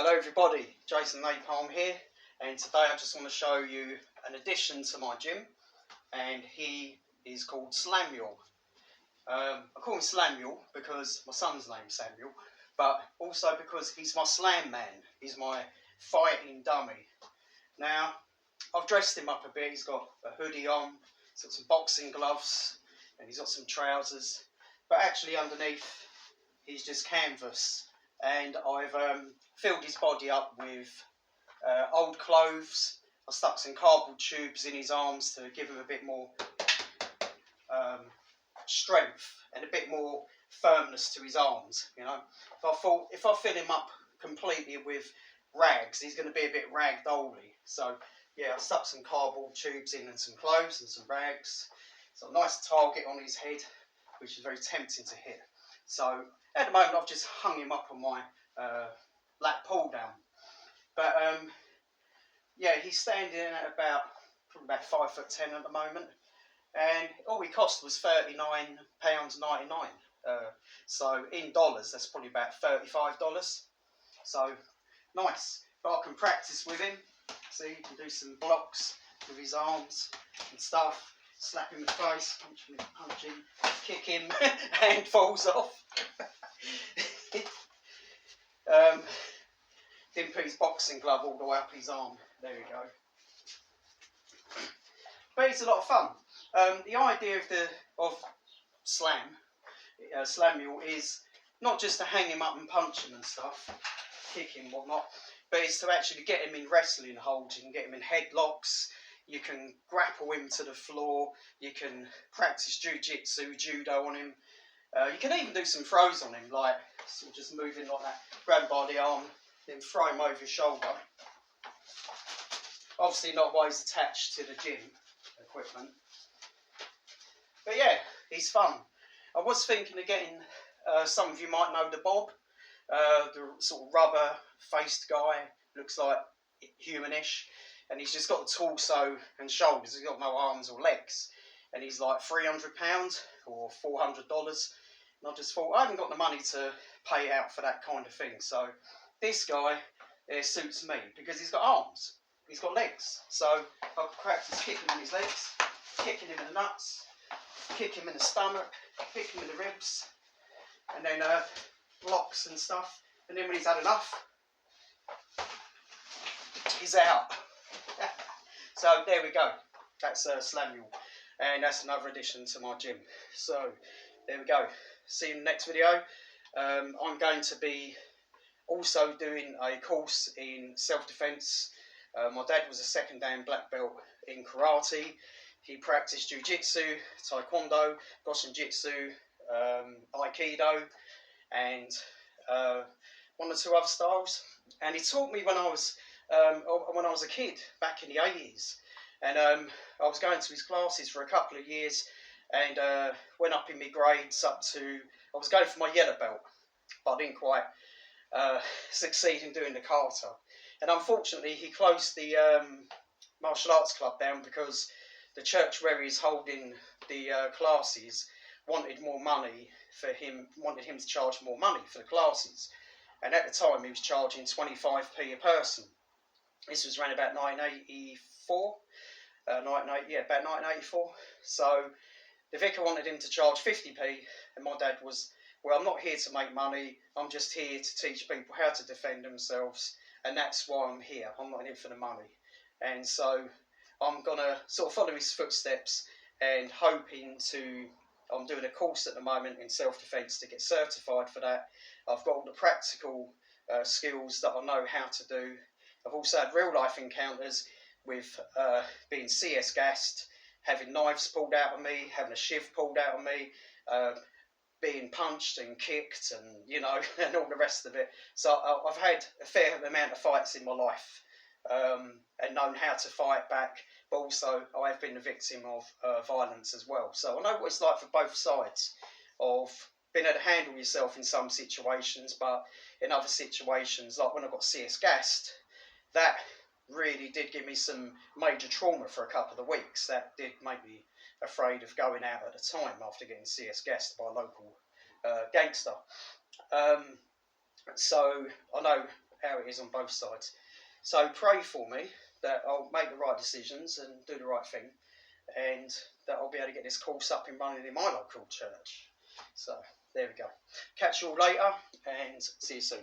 Hello everybody, Jason Napalm here, and today I just want to show you an addition to my gym, and he is called Samuel. I call him Samuel because my son's name's Samuel, but also because he's my slam man, he's my fighting dummy. Now, I've dressed him up a bit. He's got a hoodie on, he's got some boxing gloves, and he's got some trousers, but actually underneath he's just canvas, and I've filled his body up with old clothes. I stuck some cardboard tubes in his arms to give him a bit more strength and a bit more firmness to his arms. You know, if I fill him up completely with rags, he's going to be a bit ragdolly. So yeah, I stuck some cardboard tubes in and some clothes and some rags. So a nice target on his head, which is very tempting to hit. So at the moment I've just hung him up on my lat pull down. But yeah, he's standing at probably about 5'10" at the moment, and all he cost was £39.99. So in dollars, that's probably about $35. So nice. But I can practice with him. See, you can do some blocks with his arms and stuff. Slap him in the face, punch him, kick him, and falls off. Didn't put his boxing glove all the way up his arm. There you go. But it's a lot of fun. The idea of Samuel is not just to hang him up and punch him and stuff, kick him and whatnot, but it's to actually get him in wrestling holds. You can get him in headlocks. You can grapple him to the floor. You can practice jiu-jitsu, judo on him. You can even do some throws on him, like sort of just moving like that, grab him by the arm, then throw him over your shoulder. Obviously not while he's attached to the gym equipment. But yeah, he's fun. I was thinking of getting, some of you might know the Bob, the sort of rubber-faced guy, looks like humanish, and he's just got the torso and shoulders, he's got no arms or legs, and he's like £300 or $400. And I just thought, I haven't got the money to pay out for that kind of thing. So this guy suits me because he's got arms, he's got legs. So I can practice kicking in his legs, kicking him in the nuts, kick him in the stomach, kick him in the ribs, and then blocks and stuff. And then when he's had enough, he's out. So there we go. That's Samuel, and that's another addition to my gym. So there we go. See you in the next video. I'm going to be also doing a course in self-defense. My dad was a second dan black belt in karate. He practiced jiu-jitsu, taekwondo, goshin jitsu, aikido, and one or two other styles. And he taught me when I was a kid back in the 80s. And I was going to his classes for a couple of years, and went up in my grades up to, I was going for my yellow belt, but I didn't quite succeed in doing the kata. And unfortunately he closed the martial arts club down because the church where he's holding the classes wanted more money for him, wanted him to charge more money for the classes. And at the time he was charging 25p a person. This was around about 1984. About 1984. So the vicar wanted him to charge 50p, and my dad was, well, I'm not here to make money, I'm just here to teach people how to defend themselves, and that's why I'm here. I'm not in it for the money. And so I'm going to sort of follow his footsteps, and I'm doing a course at the moment in self-defense to get certified for that. I've got all the practical skills that I know how to do. I've also had real life encounters with being CS gassed, having knives pulled out of me, having a shiv pulled out of me, being punched and kicked, and you know, and all the rest of it. So I've had a fair amount of fights in my life, and known how to fight back, but also I have been a victim of violence as well. So I know what it's like for both sides of being able to handle yourself in some situations, but in other situations, like when I got CS gassed, that really did give me some major trauma for a couple of weeks. That did make me afraid of going out at the time after getting CS gassed by a local gangster. So I know how it is on both sides. So pray for me that I'll make the right decisions and do the right thing, and that I'll be able to get this course up and running in my local church. So there we go. Catch you all later, and see you soon.